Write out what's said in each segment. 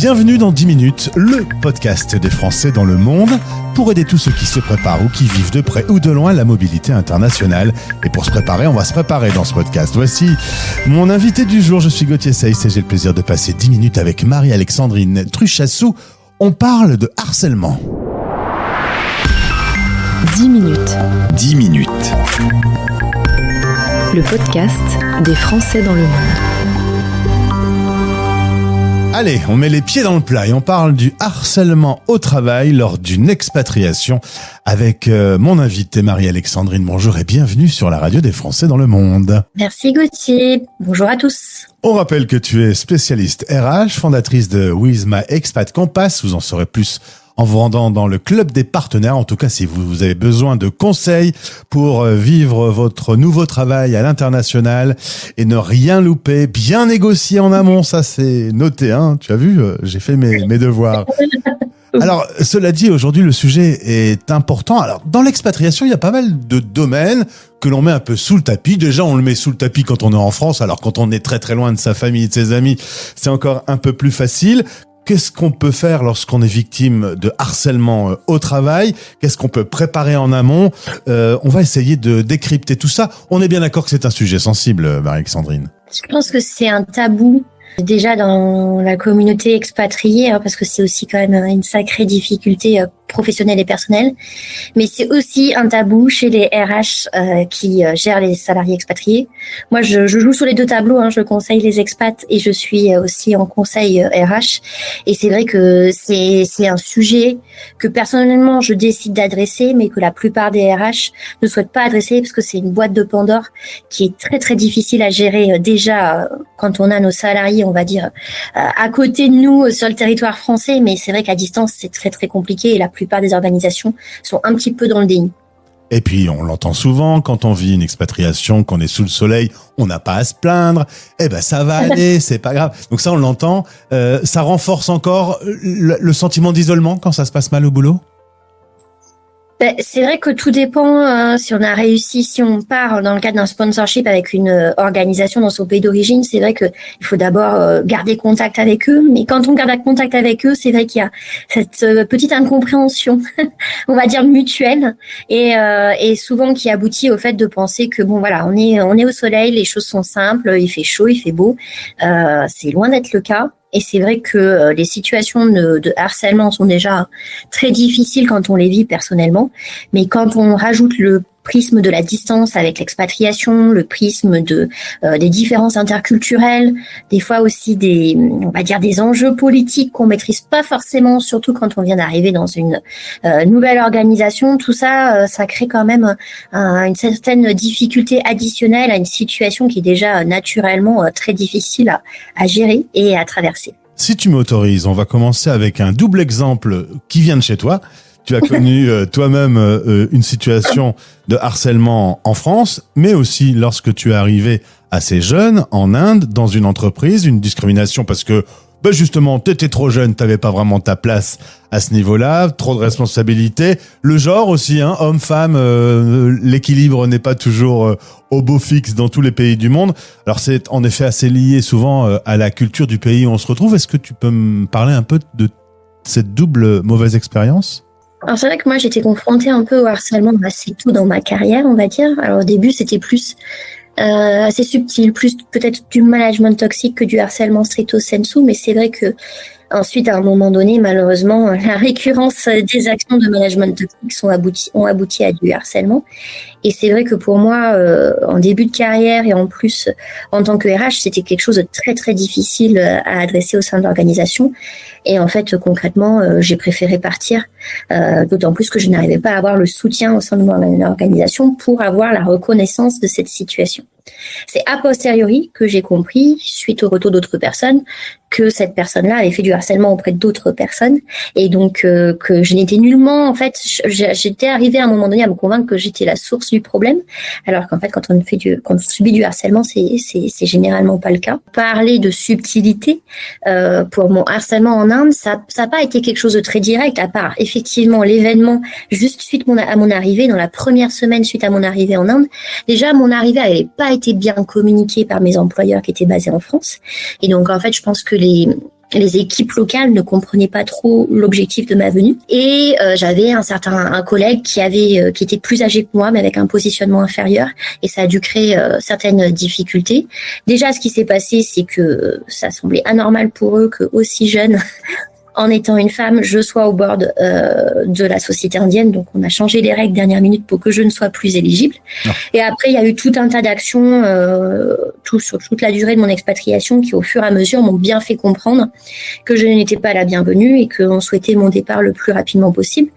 Bienvenue dans 10 minutes, le podcast des Français dans le monde, pour aider tous ceux qui se préparent ou qui vivent de près ou de loin la mobilité internationale. Et pour se préparer, on va se préparer dans ce podcast. Voici mon invité du jour, je suis Gauthier Seyss et j'ai le plaisir de passer 10 minutes avec Marie-Alexandrine Truchassou. On parle de harcèlement. 10 minutes. 10 minutes. Le podcast des Français dans le monde. Allez, on met les pieds dans le plat et on parle du harcèlement au travail lors d'une expatriation avec mon invité Marie-Alexandrine. Bonjour et bienvenue sur la radio des Français dans le monde. Merci Gauthier, bonjour à tous. On rappelle que tu es spécialiste RH, fondatrice de With My Expat Compass. Vous en saurez plus en vous rendant dans le club des partenaires. En tout cas, si vous avez besoin de conseils pour vivre votre nouveau travail à l'international et ne rien louper, bien négocier en amont, ça c'est noté, hein. Tu as vu, j'ai fait mes devoirs. Alors, cela dit, aujourd'hui, le sujet est important. Alors, dans l'expatriation, il y a pas mal de domaines que l'on met un peu sous le tapis. Déjà, on le met sous le tapis quand on est en France. Alors, quand on est très très loin de sa famille et de ses amis, c'est encore un peu plus facile. Qu'est-ce qu'on peut faire lorsqu'on est victime de harcèlement au travail? Qu'est-ce qu'on peut préparer en amont? On va essayer de décrypter tout ça. On est bien d'accord que c'est un sujet sensible, Marie-Alexandrine. Je pense que c'est un tabou déjà dans la communauté expatriée, parce que c'est aussi quand même une sacrée difficulté professionnelle et personnelle. Mais c'est aussi un tabou chez les RH qui gèrent les salariés expatriés. Moi, je joue sur les deux tableaux. Je conseille les expats et je suis aussi en conseil RH. Et c'est vrai que c'est un sujet que personnellement je décide d'adresser, mais que la plupart des RH ne souhaitent pas adresser parce que c'est une boîte de Pandore qui est très très difficile à gérer déjà quand on a nos salariés, on va dire, à côté de nous sur le territoire français. Mais c'est vrai qu'à distance, c'est très très compliqué et la plupart des organisations sont un petit peu dans le déni. Et puis, on l'entend souvent, quand on vit une expatriation, qu'on est sous le soleil, on n'a pas à se plaindre. Eh ben, ça va aller, c'est pas grave. Donc ça, on l'entend. Ça renforce encore le sentiment d'isolement quand ça se passe mal au boulot? C'est vrai que tout dépend si on a réussi, si on part dans le cadre d'un sponsorship avec une organisation dans son pays d'origine. C'est vrai que il faut d'abord garder contact avec eux. Mais quand on garde contact avec eux, c'est vrai qu'il y a cette petite incompréhension, on va dire mutuelle, et souvent qui aboutit au fait de penser que bon voilà, on est au soleil, les choses sont simples, il fait chaud, il fait beau. C'est loin d'être le cas. Et c'est vrai que les situations de harcèlement sont déjà très difficiles quand on les vit personnellement. Mais quand on rajoute le prisme de la distance avec l'expatriation, le prisme des différences interculturelles, des fois aussi on va dire des enjeux politiques qu'on maîtrise pas forcément, surtout quand on vient d'arriver dans une nouvelle organisation, tout ça, ça crée quand même une certaine difficulté additionnelle à une situation qui est déjà naturellement très difficile à gérer et à traverser. Si tu m'autorises, on va commencer avec un double exemple qui vient de chez toi. Tu as connu toi-même une situation de harcèlement en France, mais aussi lorsque tu es arrivé assez jeune en Inde, dans une entreprise, une discrimination parce que justement, t'étais trop jeune, t'avais pas vraiment ta place à ce niveau-là, trop de responsabilités. Le genre aussi, homme-femme, l'équilibre n'est pas toujours au beau fixe dans tous les pays du monde. Alors c'est en effet assez lié souvent à la culture du pays où on se retrouve. Est-ce que tu peux me parler un peu de cette double mauvaise expérience ? Alors c'est vrai que moi j'étais confrontée un peu au harcèlement assez tôt dans ma carrière, on va dire. Alors au début c'était plus assez subtil, plus peut-être du management toxique que du harcèlement stricto sensu, mais c'est vrai que ensuite, à un moment donné, malheureusement, la récurrence des actions de management toxique ont abouti à du harcèlement. Et c'est vrai que pour moi, en début de carrière et en plus en tant que RH, c'était quelque chose de très très difficile à adresser au sein de l'organisation. Et en fait, concrètement, j'ai préféré partir, d'autant plus que je n'arrivais pas à avoir le soutien au sein de mon organisation pour avoir la reconnaissance de cette situation. C'est a posteriori que j'ai compris, suite au retour d'autres personnes, que cette personne-là avait fait du harcèlement auprès d'autres personnes et donc que je n'étais nullement, en fait, j'étais arrivée à un moment donné à me convaincre que j'étais la source du problème, alors qu'en fait, quand on subit du harcèlement, c'est généralement pas le cas. Parler de subtilité pour mon harcèlement en Inde, ça n'a pas été quelque chose de très direct, à part effectivement l'événement juste suite à mon arrivée, dans la première semaine suite à mon arrivée en Inde. Déjà, mon arrivée n'avait pas été bien communiquée par mes employeurs qui étaient basés en France, et donc en fait, je pense que les équipes locales ne comprenaient pas trop l'objectif de ma venue. Et j'avais un collègue qui était plus âgé que moi, mais avec un positionnement inférieur, et ça a dû créer certaines difficultés. Déjà, ce qui s'est passé, c'est que ça semblait anormal pour eux que aussi jeune, en étant une femme, je sois au board de la société indienne. Donc, on a changé les règles dernière minute pour que je ne sois plus éligible. Non. Et après, il y a eu tout un tas d'actions sur toute la durée de mon expatriation qui, au fur et à mesure, m'ont bien fait comprendre que je n'étais pas la bienvenue et qu'on souhaitait mon départ le plus rapidement possible.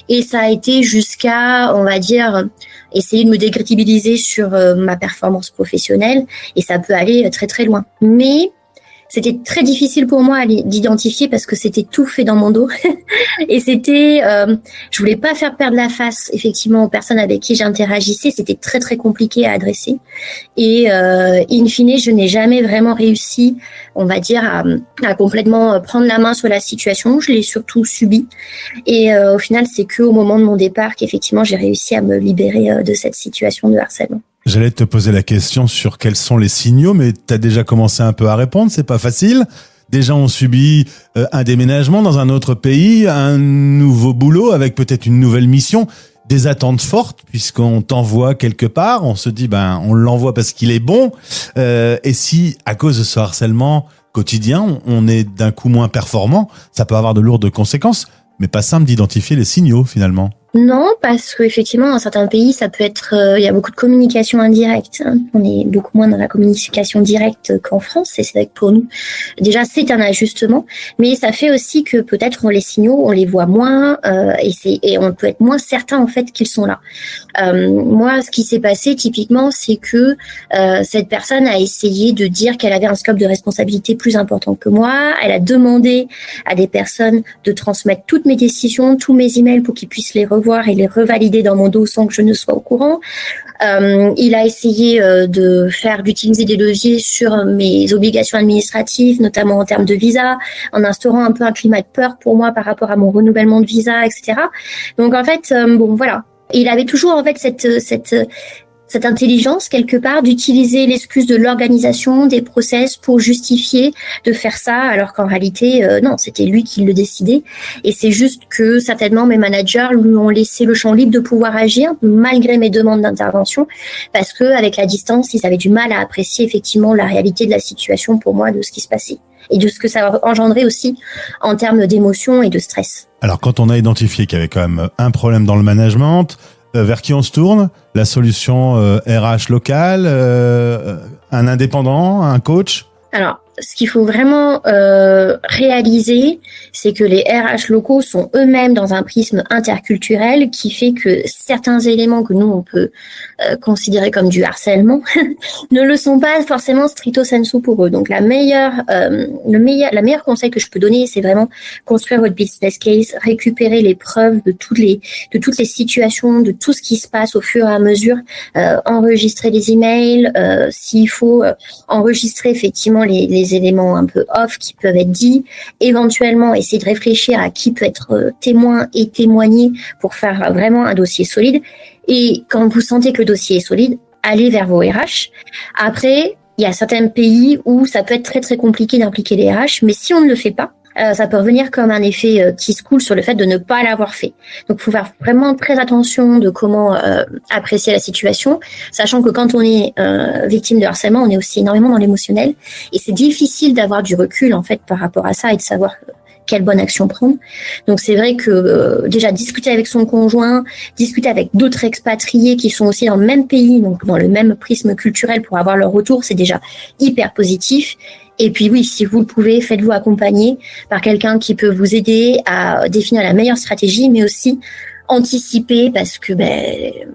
Et ça a été jusqu'à, on va dire, essayer de me décrédibiliser sur ma performance professionnelle. Et ça peut aller très, très loin. Mais c'était très difficile pour moi d'identifier parce que c'était tout fait dans mon dos. Et je voulais pas faire perdre la face, effectivement, aux personnes avec qui j'interagissais. C'était très, très compliqué à adresser. Et, in fine, je n'ai jamais vraiment réussi, on va dire, à complètement prendre la main sur la situation. Je l'ai surtout subie. Et, au final, c'est qu'au moment de mon départ qu'effectivement, j'ai réussi à me libérer de cette situation de harcèlement. J'allais te poser la question sur quels sont les signaux, mais tu as déjà commencé un peu à répondre, c'est pas facile. Déjà, on subit un déménagement dans un autre pays, un nouveau boulot avec peut-être une nouvelle mission, des attentes fortes puisqu'on t'envoie quelque part, on se dit on l'envoie parce qu'il est bon. Et si, à cause de ce harcèlement quotidien, on est d'un coup moins performant, ça peut avoir de lourdes conséquences, mais pas simple d'identifier les signaux finalement. Non, parce qu'effectivement, dans certains pays, ça peut être, il y a beaucoup de communication indirecte. Hein. On est beaucoup moins dans la communication directe qu'en France, et c'est vrai que pour nous, déjà, c'est un ajustement. Mais ça fait aussi que peut-être les signaux, on les voit moins, et on peut être moins certain en fait qu'ils sont là. Moi, ce qui s'est passé typiquement, c'est que cette personne a essayé de dire qu'elle avait un scope de responsabilité plus important que moi. Elle a demandé à des personnes de transmettre toutes mes décisions, tous mes emails pour qu'ils puissent les revoir et les revalider dans mon dos sans que je ne sois au courant. Il a essayé d'utiliser des leviers sur mes obligations administratives, notamment en termes de visa, en instaurant un peu un climat de peur pour moi par rapport à mon renouvellement de visa, etc. Donc en fait, voilà. Il avait toujours en fait cette intelligence quelque part d'utiliser l'excuse de l'organisation des process pour justifier de faire ça, alors qu'en réalité non, c'était lui qui le décidait. Et c'est juste que certainement mes managers lui ont laissé le champ libre de pouvoir agir malgré mes demandes d'intervention, parce que avec la distance, ils avaient du mal à apprécier effectivement la réalité de la situation pour moi, de ce qui se passait et de ce que ça engendrait aussi en termes d'émotions et de stress. Alors quand on a identifié qu'il y avait quand même un problème dans le management, vers qui on se tourne? La solution RH locale, un indépendant, un coach? Alors, ce qu'il faut vraiment réaliser, c'est que les RH locaux sont eux-mêmes dans un prisme interculturel qui fait que certains éléments que nous, on peut considérer comme du harcèlement ne le sont pas forcément stricto sensu pour eux. Donc, le meilleur conseil que je peux donner, c'est vraiment construire votre business case, récupérer les preuves de toutes les situations, de tout ce qui se passe au fur et à mesure, enregistrer les emails, s'il faut enregistrer effectivement les éléments un peu off qui peuvent être dits, éventuellement essayer de réfléchir à qui peut être témoin et témoigner pour faire vraiment un dossier solide. Et quand vous sentez que le dossier est solide, allez vers vos RH. Après, il y a certains pays où ça peut être très très compliqué d'impliquer les RH, mais si on ne le fait pas, ça peut revenir comme un effet qui se coule sur le fait de ne pas l'avoir fait. Donc, il faut faire vraiment très attention de comment apprécier la situation, sachant que quand on est victime de harcèlement, on est aussi énormément dans l'émotionnel. Et c'est difficile d'avoir du recul, en fait, par rapport à ça et de savoir quelle bonne action prendre. Donc, c'est vrai que déjà, discuter avec son conjoint, discuter avec d'autres expatriés qui sont aussi dans le même pays, donc dans le même prisme culturel pour avoir leur retour, c'est déjà hyper positif. Et puis oui, si vous le pouvez, faites-vous accompagner par quelqu'un qui peut vous aider à définir la meilleure stratégie, mais aussi anticiper, parce que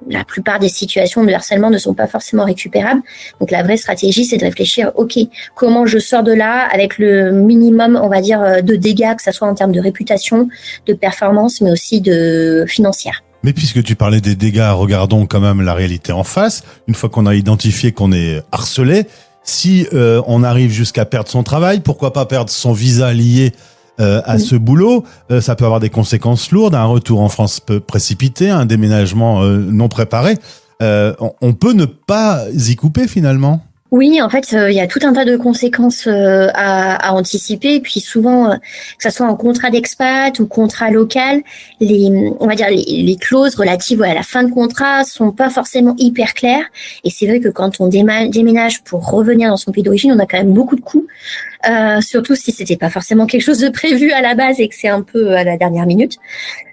la plupart des situations de harcèlement ne sont pas forcément récupérables. Donc la vraie stratégie, c'est de réfléchir, ok, comment je sors de là avec le minimum, on va dire, de dégâts, que ça soit en termes de réputation, de performance, mais aussi de financière. Mais puisque tu parlais des dégâts, regardons quand même la réalité en face. Une fois qu'on a identifié qu'on est harcelé, si on arrive jusqu'à perdre son travail, pourquoi pas perdre son visa lié à ce boulot, ça peut avoir des conséquences lourdes, un retour en France précipité, un déménagement non préparé. On peut ne pas y couper finalement. Oui, en fait, il y a tout un tas de conséquences à anticiper. Et puis souvent, que ça soit en contrat d'expat ou contrat local, on va dire les clauses relatives à la fin de contrat sont pas forcément hyper claires. Et c'est vrai que quand on déménage pour revenir dans son pays d'origine, on a quand même beaucoup de coûts. Surtout si c'était pas forcément quelque chose de prévu à la base et que c'est un peu à la dernière minute.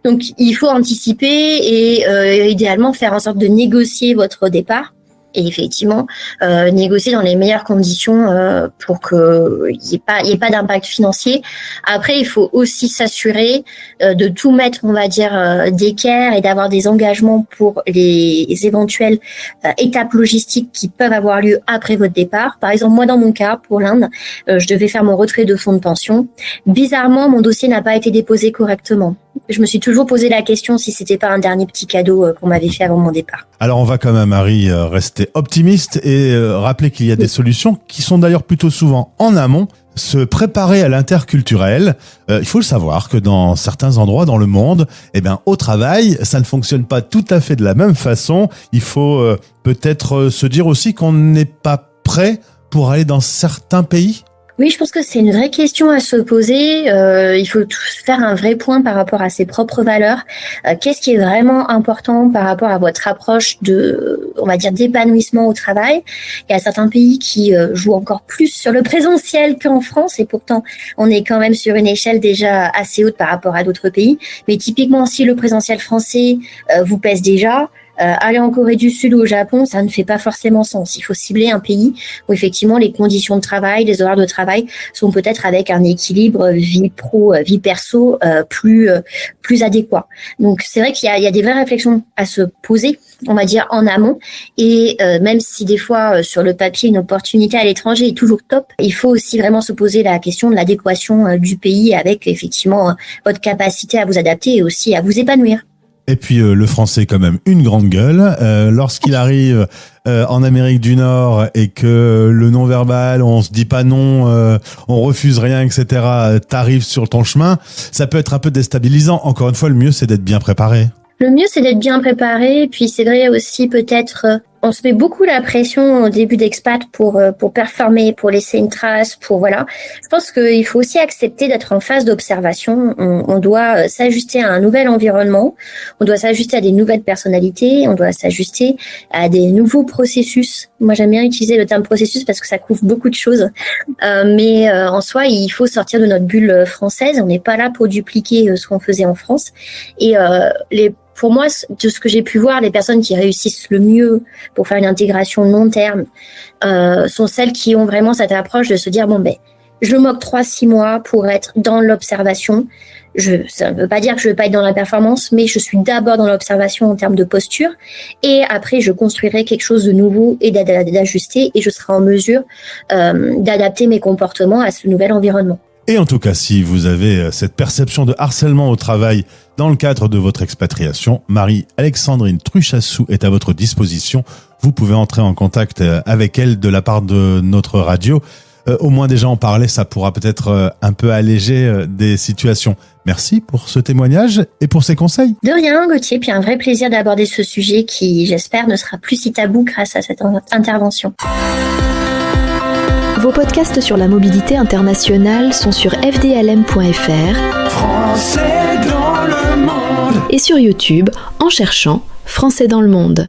Donc, il faut anticiper et idéalement faire en sorte de négocier votre départ. Et effectivement, négocier dans les meilleures conditions pour qu'il n'y ait pas d'impact financier. Après, il faut aussi s'assurer de tout mettre, on va dire, d'équerre et d'avoir des engagements pour les éventuelles étapes logistiques qui peuvent avoir lieu après votre départ. Par exemple, moi, dans mon cas, pour l'Inde, je devais faire mon retrait de fonds de pension. Bizarrement, mon dossier n'a pas été déposé correctement. Je me suis toujours posé la question si c'était pas un dernier petit cadeau qu'on m'avait fait avant mon départ. Alors on va quand même, Marie, rester optimiste et rappeler qu'il y a des solutions qui sont d'ailleurs plutôt souvent en amont. Se préparer à l'interculturel. Il faut le savoir que dans certains endroits dans le monde, au travail, ça ne fonctionne pas tout à fait de la même façon. Il faut peut-être se dire aussi qu'on n'est pas prêt pour aller dans certains pays. Oui, je pense que c'est une vraie question à se poser. Il faut faire un vrai point par rapport à ses propres valeurs. Qu'est-ce qui est vraiment important par rapport à votre approche on va dire, d'épanouissement au travail? Il y a certains pays qui jouent encore plus sur le présentiel qu'en France et pourtant, on est quand même sur une échelle déjà assez haute par rapport à d'autres pays. Mais typiquement, si le présentiel français vous pèse déjà, aller en Corée du Sud ou au Japon, ça ne fait pas forcément sens. Il faut cibler un pays où effectivement les conditions de travail, les horaires de travail sont peut-être avec un équilibre vie pro, vie perso plus adéquat. Donc c'est vrai qu'il y a des vraies réflexions à se poser, on va dire en amont. Et même si des fois sur le papier une opportunité à l'étranger est toujours top, il faut aussi vraiment se poser la question de l'adéquation du pays avec effectivement votre capacité à vous adapter et aussi à vous épanouir. Et puis le français quand même une grande gueule. Lorsqu'il arrive en Amérique du Nord et que le non-verbal, on se dit pas non, on refuse rien, etc., t'arrives sur ton chemin, ça peut être un peu déstabilisant. Encore une fois, le mieux c'est d'être bien préparé. Le mieux, c'est d'être bien préparé. Puis c'est vrai aussi peut-être, on se met beaucoup la pression au début d'expat pour performer, pour laisser une trace, voilà. Je pense qu'il faut aussi accepter d'être en phase d'observation. On doit s'ajuster à un nouvel environnement. On doit s'ajuster à des nouvelles personnalités. On doit s'ajuster à des nouveaux processus. Moi, j'aime bien utiliser le terme processus parce que ça couvre beaucoup de choses. Mais en soi, il faut sortir de notre bulle française. On n'est pas là pour dupliquer ce qu'on faisait en France. Et pour moi, de ce que j'ai pu voir, les personnes qui réussissent le mieux pour faire une intégration long terme sont celles qui ont vraiment cette approche de se dire je m'octroie 6 mois pour être dans l'observation. Ça ne veut pas dire que je ne veux pas être dans la performance, mais je suis d'abord dans l'observation en termes de posture. Et après, je construirai quelque chose de nouveau et d'ajuster et je serai en mesure d'adapter mes comportements à ce nouvel environnement. Et en tout cas, si vous avez cette perception de harcèlement au travail dans le cadre de votre expatriation, Marie-Alexandrine Truchassou est à votre disposition. Vous pouvez entrer en contact avec elle de la part de notre radio. Au moins déjà en parler, ça pourra peut-être un peu alléger des situations. Merci pour ce témoignage et pour ces conseils. De rien, Gauthier, puis un vrai plaisir d'aborder ce sujet qui, j'espère, ne sera plus si tabou grâce à cette intervention. Vos podcasts sur la mobilité internationale sont sur fdlm.fr Français dans le monde et sur YouTube en cherchant Français dans le monde.